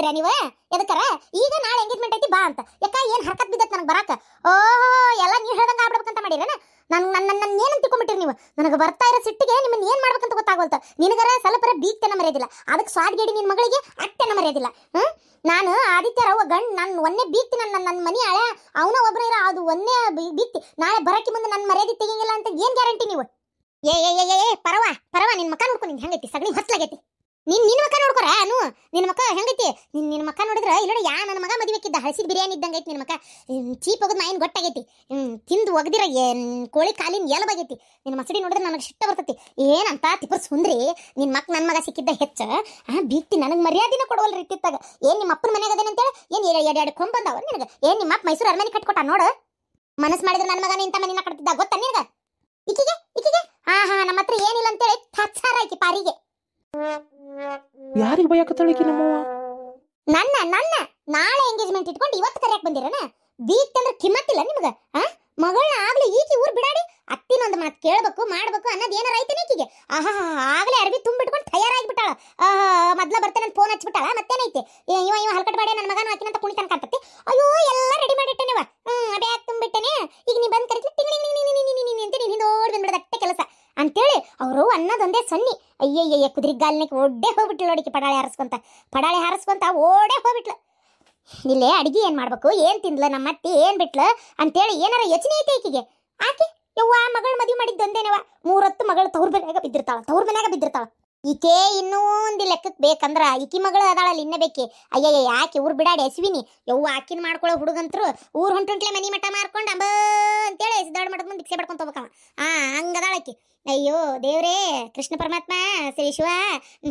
ಬಂದಿರಾ ನೀವು ಎದಕ್ಕರ? ಈಗ ನಾಳೆ ಎಂಗೇಜ್ಮೆಂಟ್ ಐತಿ ಬಾ ಅಂತ. ಯಾಕ ಏನ್ ಹರ್ಕತ್ ಬಿದ್ದತ್ ನನಗೆ ಬರಾಕ? ಓಹೋ ಎಲ್ಲ ನೀವ್ ಹೇಳ್ದಂಗ ಆಗ್ಬಿಡ್ಬೇಕಂತ ಮಾಡಿರೇನ? ನನ್ನ ಏನಂತ ತಿಳ್ಕೊಂಬಿಟ್ಟಿರಿ ನೀವು? ನನಗೆ ಬರ್ತಾ ಇರೋ ಸಿಟ್ಟಿಗೆ ನಿಮ್ಮನ್ನ ಏನ್ ಮಾಡ್ಬೇಕಂತ ಗೊತ್ತಾಗೋಲ್ತ. ನಿನಗರ ಸ್ವಲ್ಪರ ಬೀಗ್ತನ ಮರ್ಯಾದಿಲ್ಲ, ಅದಕ್ಕೆ ಸ್ವಾದ್ಗೇಡಿ ನಿನ್ ಮಗಳಿಗೆ ಅಟ್ಟೆನ ಮರ್ಯಾದಿಲ್ಲ. ನಾನು ಆದಿತ್ಯರವ್ವ ಗಂಡ್ ನನ್ನ ಒಂದೇ ಬೀಗ್ತಿ, ನನ್ನ ಮನಿ ಹಳೆ ಅವನ ಒಬ್ಬರ ಇರೋ ಅದು ಒಂದೇ ಬೀಗ್ತಿ. ನಾಳೆ ಬರಕ್ಕೆ ಮುಂದೆ ನನ್ನ ಮರ್ಯಾದೆ ತೆಗಿಂಗಿಲ್ಲ ಅಂತ ಏನ್ ಗ್ಯಾರಂಟಿ ನೀವು? ಏ ಪರವ ನಿನ್ ಮಕ್ಕ ನೋಡ್ಕೊ. ನಿನ್ ಹೆಂಗೈತಿ? ಸಗಣಿ ಹೊಸ್ಲಾಗೈತಿ. ನಿನ್ನ ಮಕ್ಕ ನೋಡ್ಕೊರ ಅನು. ನಿನ್ನ ಮಕ್ಕ ಹೆಂಗೈತಿ? ನಿನ್ನ ಮಕ್ಕ ನೋಡಿದ್ರ ಇಲ್ಲ ಯಾ ನನ್ನ ಮಗ ಮದುವೆಕ್ಕಿದ್ದ ಹಳಸಿದ ಬಿರಿಯಾನಿ ಇದ್ದಂಗೈತಿ. ನಿನ್ನ ಮಕ್ಕ ಚೀಪ್ ಹೋಗೋದು ಮಾಯಿನ ಗೊತ್ತಾಗೈತಿ. ತಿಂದು ಒಗದಿರ ಕೋಳಿ ಕಾಲಿನ ಎಲಬಾಗೈತಿ. ನಿನ್ನ ಮಸಡಿ ನೋಡಿದ್ರೆ ನನಗೆ ಶಿಟ್ಟ ಬರ್ತೈತಿ. ಏನಂತ ತಿಪ್ಪರ್ ಸುಂದ್ರಿ ನಿನ್ನ ಮಕ್ಕ ನನ್ನ ಮಗ ಸಿಕ್ಕಿದ್ದ ಹೆಚ್ಚ ಬೀಗ್ತಿ. ನನಗೆ ಮರ್ಯಾದಿನ ಕೊಡವಲ್ಲ ರೀತಿತ್ತಾಗ. ಏನ್ ನಿಮ್ಮ ಅಪ್ಪನ ಮನೆಯಾಗ ಅದೇನಂತೇಳಿ ಏನ್ ಎರಡು ಕೊಂಬಂದವ ನಿನಗೆ? ಏನ್ ನಿಮ್ಮ ಅಪ್ಪ ಮೈಸೂರು ಅರಮನೆ ಕಟ್ಕೊಟ್ಟ ನೋಡು. ಮನಸ್ಸು ಮಾಡಿದ್ರೆ ನನ್ನ ಮಗ ನಿಂತ ಮನಿನ ಕಟ್ತಿದ್ದ ಗೊತ್ತಾ ನಿನಗ? ಈಕಿಗೆ ಹಾ ನಮ್ಮ ಹತ್ರ ಏನಿಲ್ಲ ಅಂತೇಳಿ ಹಚ್ಚಾರ ಆಕಿ ಪಾರಿಗೆ. ಯಾರಿಗೆ ಬಯಕತ್ತಳಿಕಿ ನಮ್ಮವ್ವ? ನನ್ನ ನಾಳೆ ಎಂಗೇಜ್ಮೆಂಟ್ ಇಟ್ಕೊಂಡು ಇವತ್ತು ಕರೆಯಕ್ ಬಂದಿರನ? ಬೀಗ್ತಂದ್ರೆ ಕಿಮ್ಮತ್ತಿಲ್ಲ ನಿಮ್ಗ? ಮಗಳನ್ನ ಆಗ್ಲಿ ಈಕಿ ಊರ್ ಬಿಡಾಡಿ ಅತ್ತಿನೊಂದು ಮಾತು ಕೇಳ್ಬೇಕು ಮಾಡ್ಬೇಕು ಅನ್ನೋದು ಏನಾರ ಐತೇನೆ ಈಕಿಗೆ? ಆಗ್ಲೇ ಅರ್ಬಿ ತುಂಬಿಟ್ಕೊಂಡು ತಯಾರಾಗಿಬಿಟ್ಟಾಳ. ಮೊದ್ಲ ಬರ್ತೇನೆ ಫೋನ್ ಹಚ್ಬಿಟ್ಟಾಳ. ಮತ್ತೇನೈತಿ? ಇವ ಹಲ್ಕಟ್ ಬಾಡೆ ನನ್ನ ಮಗನ ಹಾಕಿನಂತ ಕುಣಿತನ ಕಾಣ್ತತಿ. ಅಯ್ಯೋ ಎಲ್ಲ ರೆಡಿ ಮಾಡಿಟ್ಟೆ ನೀವ. ಬ್ಯಾಗ್ ತುಂಬಿಟ್ಟೆನೆ. ಈಗ ನೀ ಬಂದ್ ಕರಿತಿ ಟಿಂಗ್ ಅಂತ ನೀನ್ ಹಿಂದೋಡ್ ಬಂದ್ಬಿಡೋದು ಅಟ್ಟೆ ಕೆಲಸ ಅಂತೇಳಿ ಅವರು ಅನ್ನೋದೊಂದೇ ಸನ್ನಿ. ಅಯ್ಯಯ್ಯ ಕುದುರಿಗಾಲ್ನಕ್ಕೆ ಓಡೇ ಹೋಗ್ಬಿಟ್ಲು ನೋಡಿಕೆ. ಪಡಾಳೆ ಹಾರಿಸ್ಕೊಂತ ಓಡೇ ಹೋಗ್ಬಿಟ್ಲು. ಇಲ್ಲೇ ಅಡಿಗೆ ಏನ್ ಮಾಡ್ಬೇಕು, ಏನ್ ತಿಂದ್ಲ ನಮ್ಮ ಅತ್ತಿ, ಏನ್ ಬಿಟ್ಲ ಅಂತೇಳಿ ಏನಾರ ಯೋಚನೆ ಐತೆ ಈಕಿಗೆ? ಆಕೆ ಯವ್ವ ಮಗಳು ಮದುವೆ ಮಾಡಿದ್ದೊಂದೇನವ 3 ಹೊತ್ತು ಮಗಳು ತವ್ರ ಮನ್ಯಾಗ ಬಿದ್ದಿರ್ತಾಳ. ಈಕೆ ಇನ್ನೂ ಒಂದು ಲೆಕ್ಕಕ್ಕೆ ಬೇಕಂದ್ರ ಈಕಿ ಮಗಳು ಅದಾಳಲ್ಲಿ ಇನ್ನೇ ಬೇಕಿ. ಅಯ್ಯಯ್ಯ ಯಾಕೆ ಊರ್ ಬಿಡಾಡಿ ಎಸ್ವಿನಿ ಯವ್ವ ಆಕಿನ ಮಾಡ್ಕೊಳ್ಳೋ ಹುಡುಗಂತ್ರು ಊರ್ ಹೊಂಟುಂಟ್ಲೆ ಮನಿ ಮಠ ಮಾರ್ಕೊಂಡು ಅಂಬ ಅಂತೇಳಿ ಸಿದ್ದಾಡ ಮಠದ ಮುಂದೆ ಭಿಕ್ಷೆ ಪಡ್ಕೊಂತ ಹೋಗ್ಬೇಕವ. ಹಂಗದಾಳಕಿ. ಅಯ್ಯೋ ದೇವ್ರೇ ಕೃಷ್ಣ ಪರಮಾತ್ಮ ಶ್ರೀ ಶಿವ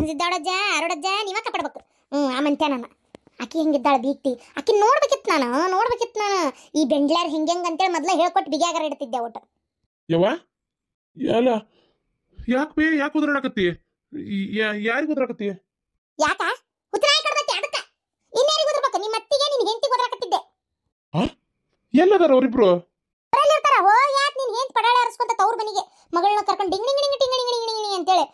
ಸಿದ್ದಾಡಜ್ಜ ಅರೋಡಜ್ಜ ನೀವ ಕಾಪಾಡ್ಬೇಕು. ಆ ಮಂತ್ಯ ನನ್ನ ಆಕಿ ಹೆಂಗಿದ್ದಾಳ ಬೀಗ್ತಿ. ಆಕಿ ನೋಡ್ಬೇಕಿತ್ತು ನಾನು ಈ ಬೆಂಡ್ಲಾರ್ ಅಂತೇಳಿ ಮೊದ್ಲ ಹೇಳ್ಕೊಟ್ಟು ಬಿಗ್ಯಾಗಾರ ಇಡ್ತಿದ್ದೆ ಒಟ್ಟು. ಯವ್ವ ಎಲ್ಲ ಯಾಕೆ ಉದ್ರಾಡಕತ್ತಿ? ಯಾರಿಗೆ ಉದ್ರಾಕತ್ತಿ? ಯಾಕ ಹುತ್ತನಾಯಿ ಕಡ್ದೈತಿ ಅದಕ್ಕ. ಇನ್ಯಾರಿಗೆ ಉದ್ರಬೇಕು? ನಿಮ್ಮ ಅತ್ತಿಗೆ ನಿನ್ ಹೆಂಡತಿ ಉದ್ರಾಕತ್ತಿದ್ದೆ. ಎಲ್ಲದಾರ ಅವರಿಬ್ರು? ಇರ್ತಾರ. ಹೋ ಯಾಕೆ ನಿನ್ ಹೆಂಡತಿ ಪಡಾಳೆ ಹಾರಿಸ್ಕೊಂತ ತವ್ರ ಮನಿಗೆ ಮಗಳನ್ನ ಕರ್ಕೊಂಡು ಡಿಂಗ್ ಅಂತೇಳಿ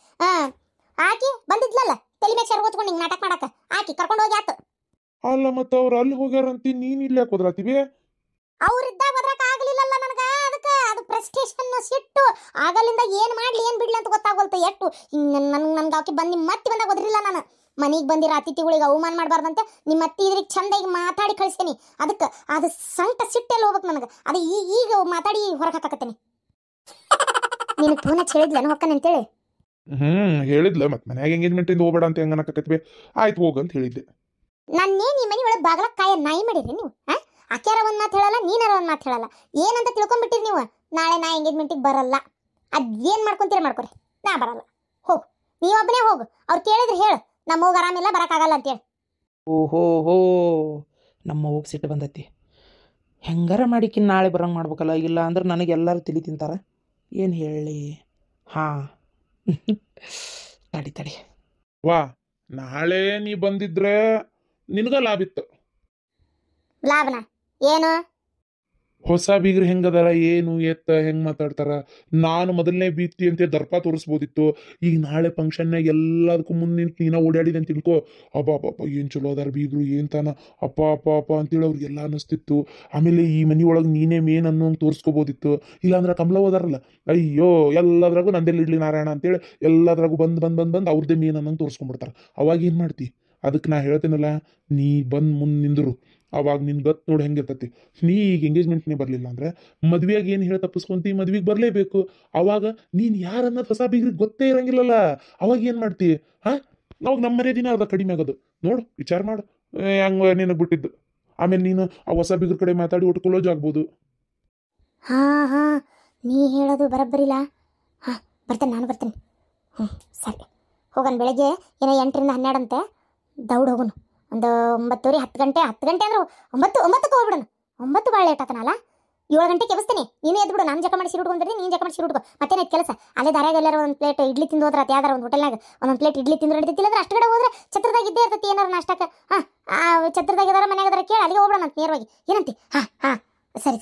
ಆಕಿ ಬಂದಿದ್ಲಲ್ಲ ತಲೆ ಮೇಲೆ ಶರ್ಗ ಹೊತ್ಕೊಂಡು ಹಿಂಗ್ ನಾಟಕ ಮಾಡಕ. ಆಕಿ ಕರ್ಕೊಂಡು ಹೋಗಿ ಆತು. ಅಲ್ಲ ಮತ್ತ ಅವ್ರು ಅಲ್ಲಿ ಹೋಗ್ಯಾರಂತಿ ನೀನ್ ಇಲ್ಲಿ ಯಾಕೆ ಹೋದ್ರಾತಿವಿ? ಅವ್ರಿದ್ದಾಗ ಹೋದ್ರಕ ಆಗ್ಲಿಲ್ಲಲ್ಲ ನನಗ. ಅದಕ್ಕ ಅದು ಪ್ರೆಸ್ಟೇಷನ್ ಸಿಟ್ಟು ಆಗಲಿಂದ ಏನ್ ಮಾಡ್ಲಿ ಏನ್ ಬಿಡ್ಲಿ ಅಂತ ಗೊತ್ತಾಗೋಲ್ತ. ಎಷ್ಟು ನನ್ಗೆ ಆಕಿ ಬಂದು ನಿಮ್ಮ ಅತ್ತಿ ಬಂದಾಗ ಹೋದ್ರಿಲ್ಲ. ನಾನು ಮನಿಗೆ ಬಂದಿರೋ ಅತಿಥಿಗಳಿಗೆ ಅವಮಾನ ಮಾಡಬಾರ್ದಂತೆ ನಿಮ್ಮ ಅತ್ತಿ ಇದ್ರಿಗೆ ಚಂದ ಈಗ ಮಾತಾಡಿ ಕಳಿಸ್ತೇನೆ. ಅದಕ್ಕೆ ಅದು ಸಂಟ ಸಿಟ್ಟೆಲ್ಲ ಹೋಗ್ಬೇಕು ನನಗೆ. ಅದು ಈಗ ಮಾತಾಡಿ ಹೊರಗೆ ಹಾಕಕತ್ತೇನೆ. ನಿನಗೆ ಫೋನ್ ಹಚ್ಚಿ ಹೇಳಿದ್ಲೇನು ಹೊಕ್ಕನೆ ಅಂತೇಳಿ? ಹೇಳಿದ್ಲ. ಮತ್ತೆ ಮನ್ಯಾಗ ಎಂಗೇಜ್ಮೆಂಟ್ ಇಂದ ಹೋಗ್ಬೇಡ ಅಂತ ಹೆಂಗ ಅನ್ನಕತ್ವಿ. ಆಯ್ತು ಹೋಗಂತ ಹೇಳಿದ್ದೆ. ನನ್ನೇನು ಈ ಮನೆ ಒಳಗೆ ಬಾಗ್ಲಕ್ಕಾಯ ನಾಯಿ ಮಾಡಿರಿ ನೀವು? ಅಕ್ಯಾರ ಒಂದು ಮಾತು ಹೇಳಲ್ಲ, ನೀನಾರ ಒಂದು ಮಾತು ಹೇಳಲ್ಲ. ಏನಂತ ತಿಳ್ಕೊಂಡ್ಬಿಟ್ಟಿರಿ ನೀವು? ನಾಳೆ ನಾ ಎಂಗೇಜ್ಮೆಂಟಿಗೆ ಬರಲ್ಲ. ಅದೇನು ಮಾಡ್ಕೊಂತೀರ ಮಾಡ್ಕೊರಿ, ನಾ ಬರಲ್ಲ. ಹೋಗು, ನೀವೊಬ್ಬನೇ ಹೋಗು. ಅವ್ರು ಕೇಳಿದ್ರೆ ಹೇಳು ನಮ್ಮ ಹೋಗಿ ಆರಾಮಿಲ್ಲ ಬರೋಕ್ಕಾಗಲ್ಲ ಅಂತೇಳಿ. ಓಹೋ ನಮ್ಮ ಹೋಗಿ ಸಿಟ್ಟು ಬಂದೈತಿ. ಹೆಂಗಾರ ಮಾಡಿಕಿನ್ ನಾಳೆ ಬರಂಗೆ ಮಾಡ್ಬೇಕಲ್ಲ. ಇಲ್ಲ ಅಂದ್ರೆ ನನಗೆ ಎಲ್ಲರೂ ತಿಳಿ ತಿಂತಾರೆ. ಏನು ಹೇಳಿ? ಹಾಂ ತಡಿ ವಾ ನಾಳೆ ನೀ ಬಂದಿದ್ರೆ ನಿನಗ ಲಾಭ ಇತ್ತು. ಲಾಭನ ಏನು? ಹೊಸ ಬೀಗ್ರು ಹೆಂಗದಾರ ಏನು ಎತ್ತ ಹೆಂಗ್ ಮಾತಾಡ್ತಾರ. ನಾನು ಮೊದಲನೇ ಬೀಗ್ತಿ ಅಂತ ದರ್ಪ ತೋರಿಸ್ಬೋದಿತ್ತು. ಈಗ ನಾಳೆ ಫಂಕ್ಷನ್ನಾಗ ಎಲ್ಲದಕ್ಕೂ ಮುಂದೆ ನಿಂತು ನೀನ ಓಡಾಡಿದೆ ಅಂತ ತಿಳ್ಕೊ. ಅಬ್ಬಾ ಏನ್ ಚಲೋ ಅದಾರ ಬೀಗ್ರು ಏನ್ ತಾನ ಅಪ್ಪ ಅಂತೇಳಿ ಅವ್ರಿಗೆಲ್ಲ ಅನ್ನಿಸ್ತಿತ್ತು. ಆಮೇಲೆ ಈ ಮನಿ ಒಳಗೆ ನೀನೇ ಮೇನ್ ಅನ್ನೋಂಗೆ ತೋರಿಸ್ಕೋಬೋದಿತ್ತು. ಇಲ್ಲಾಂದ್ರೆ ಕಮಲ ಹೋದಾರಲ್ಲ, ಅಯ್ಯೋ ಎಲ್ಲದ್ರಾಗೂ ನಂದೆಲ್ಲಿ ಇಡ್ಲಿ ನಾರಾಯಣ ಅಂತೇಳಿ ಎಲ್ಲದ್ರಾಗೂ ಬಂದು ಅವ್ರದ್ದೇ ಮೇನ್ ಅನ್ನೋಂಗೆ ತೋರಿಸ್ಕೊಂಡ್ಬಿಡ್ತಾರೆ. ಅವಾಗ ಏನು ಮಾಡ್ತಿ? ಅದಕ್ಕೆ ನಾ ಹೇಳ್ತೇನಲ್ಲ, ನೀ ಬಂದು ಮುಂದೆ ನಿಂದರು ಅವಾಗ ನಿನ್ ಗತ್ ನೋಡಿ ಹೆಂಗಿರ್ತತಿ. ನೀ ಈಗ ಎಂಗೇಜ್ಮೆಂಟ್ನೇ ಬರಲಿಲ್ಲ ಅಂದ್ರೆ ಮದ್ವೆಯಾಗ ಏನು ಹೇಳಿ ತಪ್ಪಿಸ್ಕೊಂತಿ? ಮದ್ವೆಗೆ ಬರಲೇಬೇಕು. ಅವಾಗ ನೀನು ಯಾರನ್ನೋದು ಹೊಸ ಬೀಗ್ರಿಗೆ ಗೊತ್ತೇ ಇರಂಗಿಲ್ಲಲ್ಲ. ಅವಾಗ ಏನು ಮಾಡ್ತಿ? ಅವಾಗ ನಮ್ಮ ಮರ್ಯಾದಿನ ಅರ್ಧ ಕಡಿಮೆ ಆಗೋದು. ನೋಡು, ವಿಚಾರ ಮಾಡು ಹೆಂಗ ನಿನಗೆ ಬಿಟ್ಟಿದ್ದು. ಆಮೇಲೆ ನೀನು ಆ ಹೊಸ ಬೀಗ್ರ ಕಡೆ ಮಾತಾಡಿ ಒಟ್ಟು ಕ್ಲೋಸ್ ಆಗ್ಬೋದು. ಹಾಂ ನೀ ಹೇಳೋದು ಬರಬ್ಬರಿಲ್ಲ. ನಾನು ಬರ್ತೇನೆ. ಸರಿ ಹೋಗೋಣ. ಬೆಳಗ್ಗೆ ಏನೋ 8ರಿಂದ 12 ಅಂತೆ ದೌಡ್ ಹೋಗೋನು. ಒಂದು 9:30 10 ಗಂಟೆ ಅಂದ್ರೆ 9ಕ್ಕೆ ಹೋಗ್ಬಿಡೋಣ. 9 ಭಾಳ ಲೇಟ್ ಆತನಲ್ಲ. 7 ಗಂಟೆಗೆ ಎಬ್ಬಿಸ್ತೀನಿ. ನೀನು ಎದ್ಬಿಡು. ನಾನು ಜಕ ಮಾಡಿ ಸೀರೆ ಉಟ್ಕೊಂಡ್ರಿ, ನೀನು ಜಕ ಮಾಡಿ ಸೀರೆ ಉಟ್ಕೋ. ಮತ್ತೇನೈತೆ ಕೆಲಸ? ಅಲ್ಲೇ ದಾರ್ಯಾಗ ಎಲ್ಲಾರು ಒಂದು ಪ್ಲೇಟ್ ಇಡ್ಲಿ ತಿಂದು ಹೋದ್ರೆ ಯಾವ್ದಾರ ಒಂದು ಹೋಟೆಲ್ನಾಗ ಒಂದೊಂದು ಪ್ಲೇಟ್ ಇಡ್ಲಿ ತಿಂದು ನಡೀತಿಲ್ಲ ಅಂದ್ರೆ ಅಷ್ಟು ಕಡೆ ಹೋದ್ರೆ ಛತ್ರದಾಗ ಇದ್ದೇ ಇರ್ತೈತಿ ಏನಾರು ನಾಷ್ಟಕ್ಕೆ. ಛತ್ರದಾಗ ಇದಾರ ಮನ್ಯಾಗ ಅದಾರ ಕೇಳಿ ಅಲ್ಲಿಗೆ ಹೋಗ್ಬಿಡೋಣ ಅಂತ ನೇರವಾಗಿ. ಏನಂತಿ? ಹಾಂ ಸರಿ.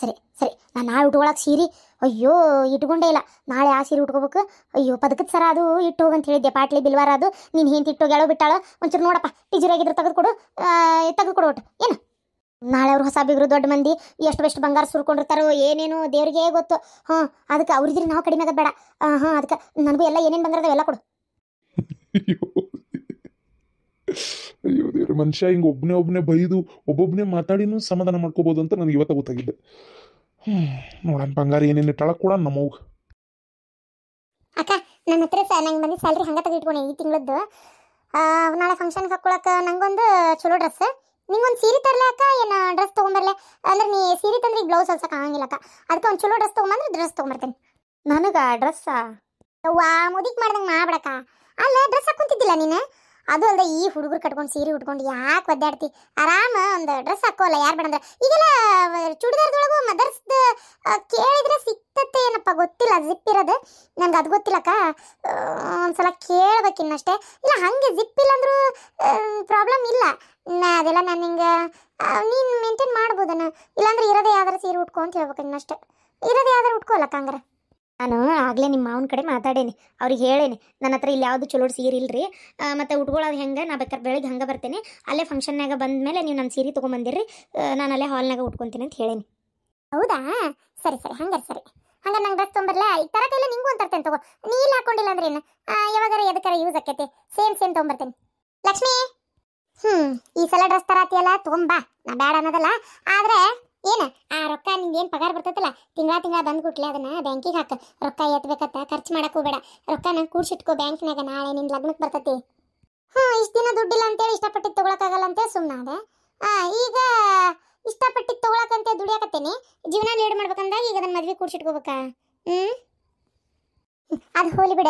ನಾನು ನಾಳೆ ಉಟ್ಕೊಳಕ್ಕೆ ಸೀರೆ ಅಯ್ಯೋ ಇಟ್ಕೊಂಡೇ ಇಲ್ಲ. ನಾಳೆ ಆ ಸೀರೆ ಉಟ್ಕೋಬೇಕು. ಅಯ್ಯೋ ಪದಕದ ಸರ ಅದು ಇಟ್ಟು ಹೋಗಂತ ಹೇಳಿದ್ದೆ, ಪಾಟ್ಲಿ ಬಿಲ್ವಾರ ಅದು ನೀನು ಹಿಂಗೆ ಇಟ್ಟು ಗೆಳೋ ಬಿಟ್ಟಾಳ. ಒಂಚೂರು ನೋಡಪ್ಪ ಟೀಚರಾಗಿದ್ರೆ ತೆಗೆದುಕೊಡು ಒಟ್ಟು ಏನು. ನಾಳೆ ಅವ್ರು ಹೊಸ ಬೀಗರು ದೊಡ್ಡ ಮಂದಿ ಎಷ್ಟು ಬೆಸ್ಟ್ ಬಂಗಾರ ಸುರ್ಕೊಂಡಿರ್ತಾರೋ ಏನೇನು ದೇವ್ರಿಗೆ ಗೊತ್ತು. ಹಾಂ ಅದಕ್ಕೆ ಅವ್ರಿದ್ರೆ ನಾವು ಕಡಿಮೆ ಆಗೋದು ಬೇಡ. ಹಾಂ ಅದಕ್ಕೆ ನನಗೂ ಎಲ್ಲ ಏನೇನು ಬಂಗಾರದಾವ ಎಲ್ಲ ಕೊಡು. ಅಯ್ಯೋ ದೇವ್ರ, ಮನುಷ್ಯ ಹಿಂಗೆ ಒಬ್ಬನೇ ಬೈದು ಒಬ್ಬೊಬ್ಬನೇ ಮಾತಾಡಿನೂ ಸಮಾಧಾನ ಮಾಡ್ಕೋಬೋದು ಅಂತ ನನಗೆ ಇವತ್ತ ಗೊತ್ತಾಗಿದೆ. ನೋಡೋಣ ಬಂಗಾರ ಏನೇನು ಇಟ್ಟಾಳ ಕೂಡ ನಮ್ಮವ್ಗ. ಅಕ್ಕ ನನ್ನ ಹತ್ರ ನಂಗೆ ಬಂದು ಸ್ಯಾಲ್ರಿ ಹಂಗೆ ತೆಗಿಟ್ಕೊಂಡೆ ಈ ತಿಂಗಳದ್ದು. ನಾಳೆ ಫಂಕ್ಷನ್ಗೆ ಹಾಕೊಳಕ್ಕೆ ನಂಗೊಂದು ಚಲೋ ಡ್ರೆಸ್, ನಿಂಗೊಂದು ಸೀರೆ ತರಲೆ ಅಕ್ಕ. ಏನು ಡ್ರೆಸ್ ತೊಗೊಂಬರ್ಲೆ ಅಂದ್ರೆ ನೀ ಸೀರೆ ತಂದ್ರೆ ಬ್ಲೌಸ್ ಹೊಲ್ಸಕ್ಕೆ ಆಗಂಗಿಲ್ಲ ಅಕ್ಕ. ಅದಕ್ಕೆ ಒಂದು ಚಲೋ ಡ್ರೆಸ್ ತೊಗೊಂಬಂದ್ರೆ ಡ್ರೆಸ್ ತೊಗೊಂಬರ್ತೇನೆ. ನನಗೆ ಡ್ರೆಸ್ಸಾ ಮುದಿಕ್ ಮಾಡ್ದಂಗೆ ಮಾಡ್ಬಿಡಕ್ಕ. ಅಲ್ಲ ಡ್ರೆಸ್ ಹಾಕೊಂತಿದ್ದಿಲ್ಲ ನೀನು. ಅದು ಅಲ್ಲದೆ ಈ ಹುಡುಗರು ಕಟ್ಕೊಂಡು ಸೀರೆ ಉಟ್ಕೊಂಡು ಯಾಕೆ ಒದ್ದಾಡ್ತಿ? ಆರಾಮ ಒಂದು ಡ್ರೆಸ್ ಹಾಕೋಲ್ಲ ಯಾರು ಬೇಡಂದ್ರೆ. ಈಗೆಲ್ಲ ಚೂಡಿದಾರದೊಳಗು ಮದರ್ಸ್ದು ಕೇಳಿದ್ರೆ ಸಿಕ್ತತ್ತೆ ಏನಪ್ಪ ಗೊತ್ತಿಲ್ಲ, ಜಿಪ್ ಇರೋದು ನನಗೆ ಅದು ಗೊತ್ತಿಲ್ಲಕ್ಕ. ಒಂದ್ಸಲ ಕೇಳ್ಬೇಕಿನ್ನಷ್ಟೇ. ಇಲ್ಲ ಹಾಗೆ ಜಿಪ್ ಇಲ್ಲ ಅಂದರೂ ಪ್ರಾಬ್ಲಮ್ ಇಲ್ಲ. ಅದೆಲ್ಲ ನಾನು ಹಿಂಗೆ ನೀನು ಮೇಂಟೈನ್ ಮಾಡ್ಬೋದನ. ಇಲ್ಲಾಂದ್ರೆ ಇರೋದೇ ಯಾವ್ದಾರು ಸೀರೆ ಉಟ್ಕೊ ಅಂತ ಹೇಳ್ಬೇಕು ಇನ್ನಷ್ಟೇ. ಇರೋದೇ ಯಾವ್ದಾರು ಉಟ್ಕೋಲ್ಲಕ್ಕ ಹಂಗಾರೆ. ನಾನು ಆಗಲೇ ನಿಮ್ಮ ಮಾವನ ಕಡೆ ಮಾತಾಡೇನಿ, ಅವ್ರಿಗೆ ಹೇಳೇನಿ ನನ್ನ ಹತ್ರ ಇಲ್ಲಿ ಯಾವುದು ಚಲೋ ಸೀರೆ ಇಲ್ರಿ, ಮತ್ತು ಉಟ್ಕೊಳ್ಳೋದು ಹೆಂಗೆ ನಾ ಬೇಕಾದ್ರೆ ಬೆಳಿಗ್ಗೆ ಹಂಗೆ ಬರ್ತೇನೆ, ಅಲ್ಲೇ ಫಂಕ್ಷನ್ನಾಗ ಬಂದಮೇಲೆ ನೀವು ನನ್ನ ಸೀರೆ ತೊಗೊಂಬಂದಿರಿ, ನಾನು ಅಲ್ಲೇ ಹಾಲ್ನಾಗ ಉಟ್ಕೊತೀನಿ ಅಂತ ಹೇಳೇನಿ. ಹೌದಾ ಸರಿ ಹಂಗಾರೆ ಸರಿ. ಹಂಗಾರೆ ನಂಗೆ ಡ್ರೆಸ್ ತೊಗೊಂಬರ್ಲ? ಈಗ ತರಕೈಲ್ಲ ನಿಂಗೂ ಒಂದು ತರ್ತೇನೆ ತಗೋ. ನೀ ಇಲ್ಲಿ ಹಾಕೊಂಡಿಲ್ಲ ಅಂದ್ರೆ ಏನು ಯಾವಾಗಾರ ಎದಕ್ಕಾರ ಯೂಸ್ ಆಕೈತಿ. ಸೇಮ್ ತೊಗೊಂಬರ್ತೇನೆ. ಲಕ್ಷ್ಮಿ ಈ ಸಲ ಡ್ರೆಸ್ ತರಾತಿಯಲ್ಲ ತೊಗೊಂಬಾ, ನಾ ಬೇಡ ಅನ್ನೋದಲ್ಲ. ಆದರೆ ಏನು ಆ ರೊಕ್ಕ ನಿಂಗೇನು ಪಗಾರ ಬರ್ತೈತಲ್ಲ ತಿಂಗಳ ಬಂದ್ಬಿಟ್ಲೆ ಅದನ್ನ ಬ್ಯಾಂಕಿಗೆ ಹಾಕ. ರೊಕ್ಕ ಎತ್ಬೇಕತ್ತ ಖರ್ಚು ಮಾಡಕ್ಕೆ ಹೋಗ್ಬೇಡ. ರೊಕ್ಕನ ಕೂಡ್ಸಿಟ್ಕೋ ಬ್ಯಾಂಕ್ನಾಗ, ನಾಳೆ ನಿನ್ನ ಲಗ್ನಕ್ಕೆ ಬರ್ತೈತಿ. ಇಷ್ಟು ದಿನ ದುಡ್ಡಿಲ್ಲ ಅಂತೇಳಿ ಇಷ್ಟಪಟ್ಟಿದ್ದು ತೊಗೊಳಕ್ಕಾಗಲ್ಲ ಅಂತೇಳಿ ಸುಮ್ಮನೆ ಈಗ ಇಷ್ಟಪಟ್ಟಿದ್ದು ತೊಗೊಳಕಂತೆ ದುಡಿಯಾಕತ್ತೇನೆ. ಜೀವನ ಲೀಡ್ ಮಾಡ್ಬೇಕಂದಾಗ ಈಗ ಅದನ್ನ ಮದ್ವೆ ಕೂಡ್ಸಿಟ್ಕೋಬೇಕಾ? ಅದು ಹೋಲಿ ಬಿಡ.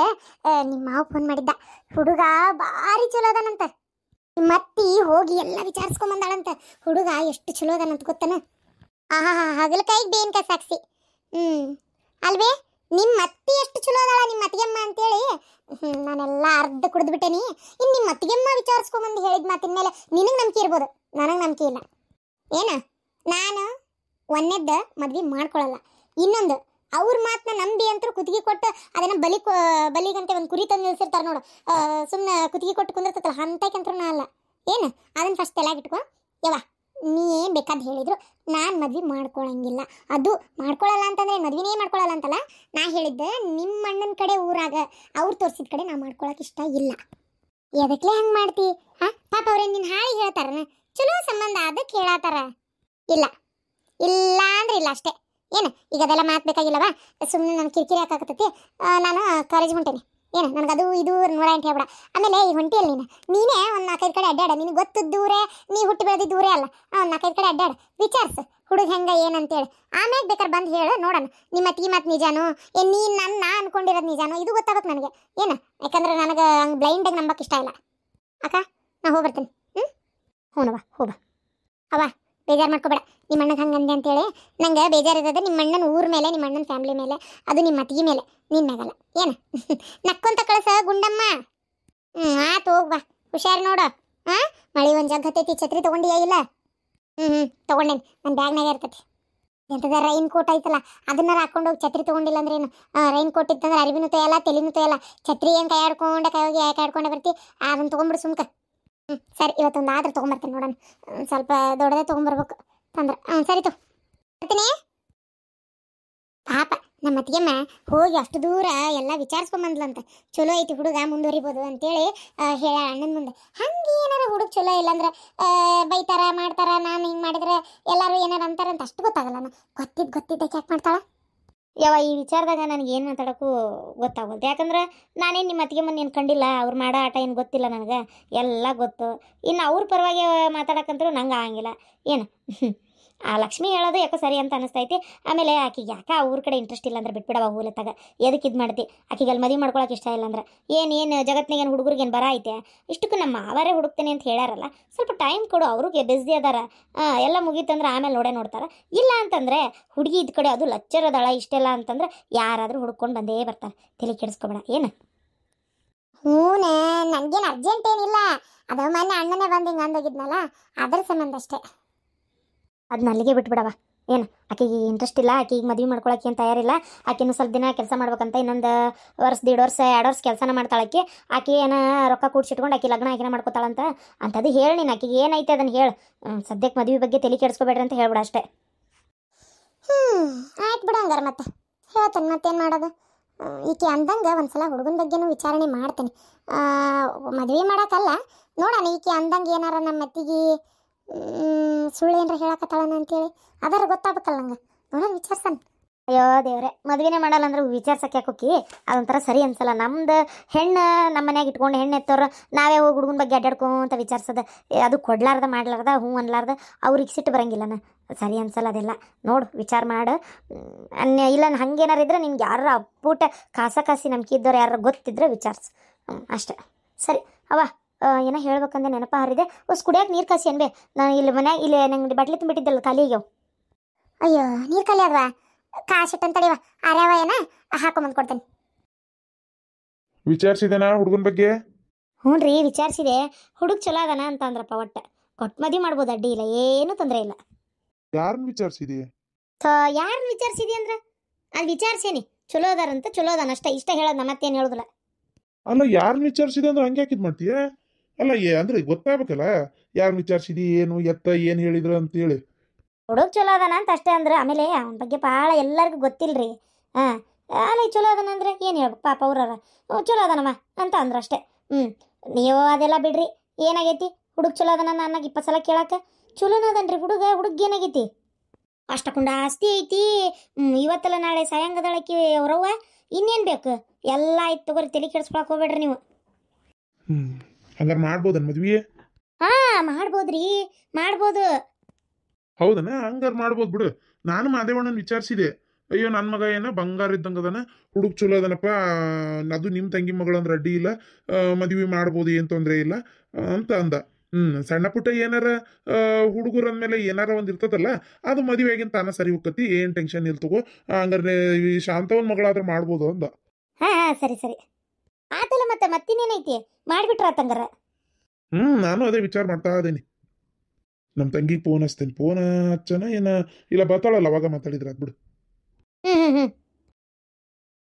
ನಿಮ್ಮ ಮಾವು ಫೋನ್ ಮಾಡಿದ್ದ, ಹುಡುಗ ಭಾರಿ ಚಲೋ ಅದಾನಂತ. ಮತ್ತಿ ಹೋಗಿ ಎಲ್ಲ ವಿಚಾರಿಸ್ಕೊಂಬಂದಾಳಂತ. ಹುಡುಗ ಎಷ್ಟು ಚಲೋ ಅದಾನಂತ ಗೊತ್ತನ? ಹಗಲಕಾಯಿಗೆ ಬೇನ್ಕಾಯಿ ಸಾಕ್ಷಿ. ಅಲ್ವೇ ನಿಮ್ಮ ಅತ್ತಿ ಎಷ್ಟು ಚಲೋ ಅದಾಳ ನಿಮ್ಮ ಅತ್ತಿಗೆಮ್ಮ ಅಂತೇಳಿ ನಾನೆಲ್ಲ ಅರ್ಧ ಕುಡಿದ್ಬಿಟ್ಟೇನಿ. ಇನ್ನು ನಿಮ್ಮ ಅತ್ತಿಗೆಮ್ಮ ವಿಚಾರಿಸ್ಕೊಂಬಂದು ಹೇಳಿದ ಮಾತಿನ ಮೇಲೆ ನಿನಗೆ ನಂಬಿಕೆ ಇರ್ಬೋದು, ನನಗೆ ನಂಬಿಕೆ ಇಲ್ಲ. ಏನ ನಾನು ಒಂದೇದ್ದು ಮದ್ವೆ ಮಾಡ್ಕೊಳ್ಳಲ್ಲ. ಇನ್ನೊಂದು ಅವ್ರ ಮಾತನ್ನ ನಂಬಿ ಅಂತೂ ಕುತ್ತಿಗೆ ಕೊಟ್ಟು ಅದನ್ನು ಬಲಿಗಂತೆ ಒಂದು ಕುರಿ ತಂದು ನಿಲ್ಸಿರ್ತಾರೆ ನೋಡು, ಸುಮ್ಮನೆ ಕುತ್ತಿಗೆ ಕೊಟ್ಟು ಕುಂದಿರ್ತಲ್ಲ ಅಂತಕ್ಕಂತೂ ನಾ ಅಲ್ಲ. ಏನು ಅದನ್ನು ಫಸ್ಟ್ ತಲೆಗಿಟ್ಕೊ ಯವ್ವ. ನೀ ಏನು ಬೇಕಾದ್ ಹೇಳಿದ್ರು ನಾನು ಮದ್ವೆ ಮಾಡ್ಕೊಳಂಗಿಲ್ಲ. ಅದು ಮಾಡ್ಕೊಳ್ಳಲ್ಲ ಅಂತಂದರೆ ಮದ್ವೆನೇ ಮಾಡ್ಕೊಳ್ಳಲ್ಲ ಅಂತಲ್ಲ, ನಾ ಹೇಳಿದ್ದೆ ನಿಮ್ಮ ಅಣ್ಣನ ಕಡೆ ಊರಾಗ ಅವ್ರು ತೋರಿಸಿದ ಕಡೆ ನಾ ಮಾಡ್ಕೊಳಕ್ಕೆ ಇಷ್ಟ ಇಲ್ಲ. ಎದಕ್ಲೆ ಹಂಗೆ ಮಾಡ್ತಿ? ಪಾಪ ಅವ್ರೇನು ನಿನ್ನ ಹಾಳಿ ಹೇಳ್ತಾರನ? ಚಲೋ ಸಂಬಂಧ ಅದಕ್ಕೆ ಹೇಳತ್ತಾರ. ಇಲ್ಲ ಅಂದ್ರೆ ಇಲ್ಲ ಅಷ್ಟೇ. ಏನು ಈಗ ಅದೆಲ್ಲ ಮಾತು ಬೇಕಾಗಿಲ್ಲವಾ? ಸುಮ್ಮನೆ ನಾನು ಕಿರಿಕಿರಿ ಹಾಕಾಕತ್ತೈತಿ. ನಾನು ಕಾಲೇಜ್ ಹೊಂಟೇನಿ. ಏನು ನನಗೆ ಅದು ಇದು 108 ಹೇಳ್ಬೇಡ. ಆಮೇಲೆ ಈ ಹೊಂಟಿಯಲ್ಲಿ ನೀನೇ ಒಂದು 4-5 ಕಡೆ ಅಡ್ಡಾಡ. ನಿನಗೆ ಗೊತ್ತದ್ದು ದೂರೇ, ನೀ ಹುಟ್ಟಿ ಬೆಳೆದಿದ್ದು ದೂರೇ ಅಲ್ಲ. 4-5 ಕಡೆ ಅಡ್ಡಾಡ, ವಿಚಾರಿಸು ಹುಡುಗ ಹೆಂಗೆ ಏನಂತೇಳಿ. ಆಮೇಲೆ ಬೇಕಾದ್ರೆ ಬಂದು ಹೇಳು ನೋಡೋಣ ನಿಮ್ಮ ಅತ್ತಿಗೆ ಮಾತು ನಿಜಾನು ನೀನು ನಾ ಅನ್ಕೊಂಡಿರೋದು ನಿಜಾನು ಇದು ಗೊತ್ತಾಗುತ್ತೆ ನನಗೆ. ಏನು ಯಾಕಂದ್ರೆ ನನಗೆ ಹಂಗೆ ಬ್ಲೈಂಡಾಗಿ ನಂಬಕ್ಕೆ ಇಷ್ಟ ಇಲ್ಲ. ಅಕ್ಕ ನಾ ಹೋಗ್ಬರ್ತೇನೆ. ಹ್ಞೂನವ್ವ ಹೋಗ ಅವ್ವ, ಬೇಜಾರು ಮಾಡ್ಕೊಬೇಡ. ನಿಮ್ಮ ಅಣ್ಣಗೆ ಹಂಗಂದೆ ಅಂತೇಳಿ ನಂಗೆ ಬೇಜಾರಿರೋದು ನಿಮ್ಮ ಅಣ್ಣನ ಊರ ಮೇಲೆ, ನಿಮ್ಮ ಅಣ್ಣನ ಫ್ಯಾಮ್ಲಿ ಮೇಲೆ, ಅದು ನಿಮ್ಮ ಅತ್ತಿಗೆ ಮೇಲೆ, ನಿನ್ನ ಮ್ಯಾಗಲ್ಲ. ಏನು ನಕ್ಕೊಂತ ಕಳಸ ಗುಂಡಮ್ಮ. ಆತು ಹೋಗ್ಬಾ, ಹುಷಾರು ನೋಡು. ಮಳೆ ಒಂದು ಜಗ್ ಹತ್ತೈತಿ. ಛತ್ರಿ ತೊಗೊಂಡಿಯಾ ಇಲ್ಲ? ತೊಗೊಂಡೇನಿ, ನನ್ನ ಬ್ಯಾಗ್ನಾಗ ಇರ್ತೈತಿ. ಎಂಥದ ರೈನ್ ಕೋಟ್ ಐತಲ್ಲ ಅದನ್ನ ಹಾಕೊಂಡು ಹೋಗಿ. ಛತ್ರಿ ತೊಗೊಂಡಿಲ್ಲ ಅಂದ್ರೆ ಏನು? ರೈನ್ ಕೋಟ್ ಇತ್ತಂದ್ರೆ ಅರಿವಿನೂ ತೊಯಲ್ಲ, ತೆಲಿನೂ ತೊಯಲ್ಲ. ಛತ್ರಿ ಏನು ಕೈ ಆಡ್ಕೊಂಡೆ ಬರ್ತಿ, ಅದನ್ನು ತೊಗೊಂಡ್ಬಿಡು ಸುಮ್ಕ. ಸರಿ ಇವತ್ತೊಂದು ಆದ್ರೆ ತೊಗೊಂಬರ್ತೇನೆ ನೋಡೋಣ. ಸ್ವಲ್ಪ ದೊಡ್ಡದೇ ತೊಗೊಂಬರ್ಬೇಕು ತಂದ್ರೆ. ಸರಿ ಬರ್ತೀನಿ. ಪಾಪ ನಮ್ಮ ಅತ್ತಿಗೆಮ್ಮ ಹೋಗಿ ಅಷ್ಟು ದೂರ ಎಲ್ಲ ವಿಚಾರಿಸ್ಕೊಂಬಂದ್ಲಂತ. ಚಲೋ ಐತಿ ಹುಡುಗ ಮುಂದುವರಿಬೋದು ಅಂತೇಳಿ ಹೇಳ ಅಣ್ಣನ ಮುಂದೆ. ಹಂಗೆ ಏನಾರ ಹುಡುಗ ಚಲೋ ಇಲ್ಲಾಂದ್ರೆ ಬೈತಾರ ಮಾಡ್ತಾರ. ನಾನು ಹಿಂಗೆ ಮಾಡಿದ್ರೆ ಎಲ್ಲರೂ ಏನಾರು ಅಂತಾರಂತ ಅಷ್ಟು ಗೊತ್ತಾಗಲ್ಲ. ನಾನು ಗೊತ್ತಿದ್ದಕ್ಕೆ ಯಾಕೆ ಮಾಡ್ತಾಳ ಯಾವ ಈ ವಿಚಾರದಾಗ ನನಗೆ ಏನು ಮಾತಾಡೋಕ್ಕೂ ಗೊತ್ತಾಗೋದು. ಯಾಕಂದ್ರೆ ನಾನೇನು ನಿಮ್ಮ ಅತ್ತಿಗೆ ಮೊನ್ನೆ ಏನು ಕಂಡಿಲ್ಲ, ಅವ್ರು ಮಾಡೋ ಆಟ ಏನು ಗೊತ್ತಿಲ್ಲ ನನಗೆ, ಎಲ್ಲ ಗೊತ್ತು. ಇನ್ನು ಅವ್ರ ಪರವಾಗಿ ಮಾತಾಡೋಕ್ಕಂತೂ ನಂಗೆ ಆಗಂಗಿಲ್ಲ. ಏನು ಆ ಲಕ್ಷ್ಮಿ ಹೇಳೋದು ಯಾಕೋ ಸರಿ ಅಂತ ಅನಿಸ್ತೈತಿ. ಆಮೇಲೆ ಆಕಿಗೆ ಯಾಕೆ ಅವ್ರ ಕಡೆ ಇಂಟ್ರೆಸ್ಟ್ ಇಲ್ಲ ಅಂದ್ರೆ ಬಿಟ್ಬಿಡವ ಹೂಲತ್ತಾಗ. ಎದಕ್ಕೆ ಇದು ಮಾಡ್ತಿ? ಆಕಿಗೆ ಅಲ್ಲಿ ಮದುವೆ ಮಾಡ್ಕೊಳಕ್ಕೆ ಇಷ್ಟ ಇಲ್ಲ ಅಂದ್ರೆ ಏನು ಜಗತ್ತಿನಾಗ ಏನು ಹುಡುಗರಿಗೇನು ಬರ ಐತೆ? ಇಷ್ಟಕ್ಕೂ ನಮ್ಮ ಅವರೇ ಹುಡುಕ್ತೇನೆ ಅಂತ ಹೇಳ್ಯಾರಲ್ಲ, ಸ್ವಲ್ಪ ಟೈಮ್ ಕೊಡು. ಅವ್ರಿಗೆ ಬಿಸಿ ಅದಾರ, ಎಲ್ಲ ಮುಗೀತಂದ್ರೆ ಆಮೇಲೆ ನೋಡ್ತಾರೆ. ಇಲ್ಲ ಅಂತಂದರೆ ಹುಡುಗಿ ಇದ್ ಕಡೆ ಅದು ಲಚ್ಚರದಳ ಇಷ್ಟೆಲ್ಲ ಅಂತಂದ್ರೆ ಯಾರಾದರೂ ಹುಡ್ಕೊಂಡು ಬಂದೇ ಬರ್ತಾರೆ. ತಲೆ ಕೆಡಿಸ್ಕೊಬೇಡ. ಏನು ನನಗೇನು ಅರ್ಜೆಂಟ್ ಏನಿಲ್ಲ. ಅದು ಮೊನ್ನೆ ಅಣ್ಣನೇ ಬಂದು ಹಿಂಗೆ ಅಂದೋಗಿದ್ನಲ್ಲ, ಅದ್ರ ಸಂಬಂಧ ಅಷ್ಟೇ. ಅದನ್ನ ಅಲ್ಲಿಗೆ ಬಿಟ್ಬಿಡವ. ಏನು ಆಕೆಗೆ ಇಂಟ್ರೆಸ್ಟ್ ಇಲ್ಲ, ಆಕೆಗೆ ಮದುವೆ ಮಾಡ್ಕೊಳಕ್ಕೆ ಏನು ತಯಾರಿಲ್ಲ, ಆಕೆನೂ ಸ್ವಲ್ಪ ದಿನ ಕೆಲಸ ಮಾಡ್ಬೇಕಂತ, ಇನ್ನೊಂದು ವರ್ಷ 1.5 ವರ್ಷ 2 ವರ್ಷ ಕೆಲಸನ ಮಾಡ್ತಾಳಕ್ಕೆ, ಆಕೆ ಏನ ರೊಕ್ಕ ಕೂಡ್ಸಿಟ್ಕೊಂಡು ಆಕೆ ಲಗ್ನ ಆಕೆನ ಮಾಡ್ಕೊತಾಳಂತ ಅಂಥದ್ದು ಹೇಳಿ ನೀನು ಆಕೆಗೆ ಏನೈತೆ ಅದನ್ನು ಹೇಳು. ಸದ್ಯಕ್ಕೆ ಮದುವೆ ಬಗ್ಗೆ ತಲೆ ಕೆಡಿಸ್ಕೋಬೇಡ್ರಿ ಅಂತ ಹೇಳ್ಬಿಡ ಅಷ್ಟೇ. ಆಯ್ತು ಬಿಡ ಹಂಗಾರ ಮತ್ತೆ ಹೇಳ್ತೇನೆ, ಮತ್ತೇನು ಮಾಡೋದು. ಈಕೆ ಅಂದಂಗೆ ಒಂದ್ಸಲ ಹುಡುಗನ ಬಗ್ಗೆನೂ ವಿಚಾರಣೆ ಮಾಡ್ತೇನೆ. ಮದುವೆ ಮಾಡೋಕ್ಕಲ್ಲ ನೋಡೋಣ, ಈಕೆ ಅಂದಂಗೆ ಏನಾರ ನಮ್ಮ ಅತ್ತಿಗೆ ಸುಳ್ಳು ಏನಾರ ಹೇಳಕತ್ತಾಳನ ಅಂತೇಳಿ ಅದಾರ ಗೊತ್ತಾಗಬೇಕಲ್ಲ ನಂಗೆ, ನೋಡೋಣ ವಿಚಾರಿಸ್ತಾನೆ. ಅಯ್ಯೋ ದೇವ್ರೆ, ಮದುವೆನೇ ಮಾಡಲ್ಲ ಅಂದ್ರೆ ವಿಚಾರ್ಸಕ್ಕೆ ಯಾಕೋಕಿ, ಅದೊಂಥರ ಸರಿ ಅನ್ಸಲ್ಲ. ನಮ್ದು ಹೆಣ್ಣು ನಮ್ಮ ಮನ್ಯಾಗ ಇಟ್ಕೊಂಡು ಹೆಣ್ಣು ಎತ್ತೋರು ನಾವೇ ಹೋಗಿ ಹುಡುಗನ ಬಗ್ಗೆ ಅಡ್ಡಾಡ್ಕೊಂತ ವಿಚಾರಿಸೋದು, ಅದು ಕೊಡ್ಲಾರ್ದ ಮಾಡ್ಲಾರ್ದ ಹ್ಞೂ ಅನ್ಲಾರ್ದ ಅವ್ರಿಗೆ ಸಿಟ್ಟು ಬರಂಗಿಲ್ಲನ, ಸರಿ ಅನ್ಸಲ್ಲ ಅದೆಲ್ಲ. ನೋಡು ವಿಚಾರ ಮಾಡು. ಇಲ್ಲ ಹಂಗೇನಾರ ಇದ್ರೆ ನಿನ್ಗೆ ಯಾರು ಅಪ್ಪೂಟ ಕಾಸಿ ನಂಬಿಕೆ ಇದ್ದವ್ರು ಯಾರು ಗೊತ್ತಿದ್ರೆ ವಿಚಾರಿಸು, ಅಷ್ಟೇ. ಸರಿ ಅವ ಏನೋ ಹೇಳ್ಬೇಕಂದ್ರೆ ನೆನಪ ಹಾರಿದೆ. ಕುಡಿಯೋಕೆ ನೀರು ಕಾಸಿ ಅನ್ಬೇ, ನಾನು ಇಲ್ಲಿ ಮನ್ಯಾಗ ಇಲ್ಲಿ ನಂಗೆ ಬಟ್ಲಿ ತುಂಬಿಟ್ಟಿದ್ದಲ್ಲ ಖಾಲಿ ಆಗ್ಯಾವ. ಅಯ್ಯೋ ನೀರು ಖಾಲಿ ಅದ್ವಾ, ಕಾಸಿಟ್ಟಂತಡಿವ ಅರ್ಯಾವ ಏನ ಹಾಕೊಂಬಂದು ಕೊಡ್ತೇನೆ. ವಿಚಾರಿಸಿದನಾ ಹುಡುಗನ ಬಗ್ಗೆ? ಹ್ಞೂ ರೀ ವಿಚಾರಿಸಿದೆ, ಹುಡುಗ ಚಲೋ ಅದಾನ ಅಂತ ಅಂದ್ರಪ್ಪ. ಕೊಟ್ಟು ಮದುವೆ ಮಾಡ್ಬೋದು, ಅಡ್ಡಿ ಇಲ್ಲ, ಏನೂ ತೊಂದರೆ ಇಲ್ಲ. ಯಾರನ್ನ ವಿಚಾರಿಸಿದಿ? ಯಾರನ್ನ ವಿಚಾರಿಸಿದಿ ಅಂದ್ರೆ ಅದು ವಿಚಾರಿಸೇನಿ, ಚಲೋ ಅದಾರಂತ, ಚಲೋ ಅದಾನ ಅಷ್ಟ, ಇಷ್ಟ ಹೇಳೋದು ಮತ್ತೇನು ಹೇಳೋದಿಲ್ಲ. ಅಲ್ಲ ಯಾರನ್ನ ವಿಚಾರಿಸಿದೆ ಅಂದ್ರೆ ಹಂಗೆ ಯಾಕಿದ್ ಮಾಡ್ತೀಯ? ಅಲ್ಲ ಅಂದ್ರೆ ಗೊತ್ತಾಗಬೇಕಲ್ಲ ಯಾರನ್ನ ವಿಚಾರಿಸಿದಿ, ಏನು ಎತ್ತ ಏನು ಹೇಳಿದ್ರ ಅಂತ ಹೇಳಿ. ಹುಡುಗ ಚಲೋ ಅದಾನ ಅಂತ ಅಷ್ಟೇ ಅಂದ್ರೆ, ಆಮೇಲೆ ಅವನ ಬಗ್ಗೆ ಭಾಳ ಎಲ್ಲರಿಗೂ ಗೊತ್ತಿಲ್ರಿ. ಹಾಂ ಅಲ್ಲ ಚಲೋ ಅದಾನ ಅಂದ್ರೆ ಏನು ಹೇಳ್ಬೇಕು ಪಾಪ ಅವ್ರರ, ಚಲೋ ಅದಾನಮ್ಮ ಅಂತ ಅಂದ್ರೆ ಅಷ್ಟೇ. ನೀವು ಅದೆಲ್ಲ ಬಿಡ್ರಿ, ಏನಾಗೈತಿ ಹುಡುಗ ಚಲೋ ಅದಾನ ನನಗೆ 20 ಸಲ ಕೇಳಕ್ಕೆ. ಚಲೋನ ಅದನ್ರಿ ಹುಡುಗ ಏನಾಗೈತಿ, ಅಷ್ಟಕೊಂಡ ಆಸ್ತಿ ಐತಿ, ಇವತ್ತಲ್ಲ ನಾಳೆ ಸಾಯಂಗದಳಕ್ಕೆ ಅವ್ರವ್ವ, ಇನ್ನೇನು ಬೇಕು, ಎಲ್ಲ ಆಯ್ತು ತಗೋರಿ, ತಲೆ ಕೆಡಿಸ್ಕೊಳಕ್ಕೆ ಹೋಗ್ಬೇಡ್ರಿ ನೀವು. ಹಂಗಾರೆ ಮಾಡ್ಬೋದನ್ ಮದ್ವಿ? ಹಾಂ ಮಾಡ್ಬೋದ್ರಿ, ಮಾಡ್ಬೋದು. ಹೌದನ? ಹಂಗಾರೆ ಮಾಡ್ಬೋದು ಬಿಡು. ನಾನು ಮಾದೇವಣ್ಣನ ವಿಚಾರಿಸಿದೆ, ಅಯ್ಯೋ ನನ್ನ ಮಗ ಏನ ಬಂಗಾರ ಇದ್ದಂಗೆ ಅದನ, ಹುಡುಗ ಚಲೋ ಅದನಪ್ಪ, ಅದು ನಿಮ್ಮ ತಂಗಿ ಮಗಳು ಅಂದ್ರೆ ಅಡ್ಡಿ ಇಲ್ಲ, ಮದುವೆ ಮಾಡ್ಬೋದು, ಏನು ತೊಂದರೆ ಇಲ್ಲ ಅಂತ ಅಂದ. ಸಣ್ಣ ಪುಟ್ಟ ಏನಾರ ಹುಡುಗರ ಅಂದಮೇಲೆ ಏನಾರ ಒಂದು ಇರ್ತದಲ್ಲ, ಅದು ಮದುವೆ ಆಗಿನ ತಾನ ಸರಿ ಹೋಗ್ತತಿ, ಏನು ಟೆನ್ಷನ್ ಇಲ್ಲ ತಗೋ, ಹಂಗಾರೆ ಈ ಶಾಂತವನ್ ಮಗಳಾದ್ರೆ ಮಾಡ್ಬೋದು ಅಂದ. ಹಾಂ ಸರಿ ಆತಲ್ಲ, ಮತ್ತಿನ್ನೇನೈತಿ ಮಾಡಿಬಿಟ್ರ ಆತಂಗಾರ. ನಾನು ಅದೇ ವಿಚಾರ ಮಾಡ್ತಾ ಇದ್ದೀನಿ. ನಮ್ಮ ತಂಗಿಗೆ ಫೋನ್ ಹಚ್ತೇನೆ, ಫೋನ್ ಹಚ್ಚನ ಏನ ಇಲ್ಲ ಬರ್ತಾಳಲ್ಲ ಅವಾಗ ಮಾತಾಡಿದ್ರೆ ಅದು ಬಿಡು.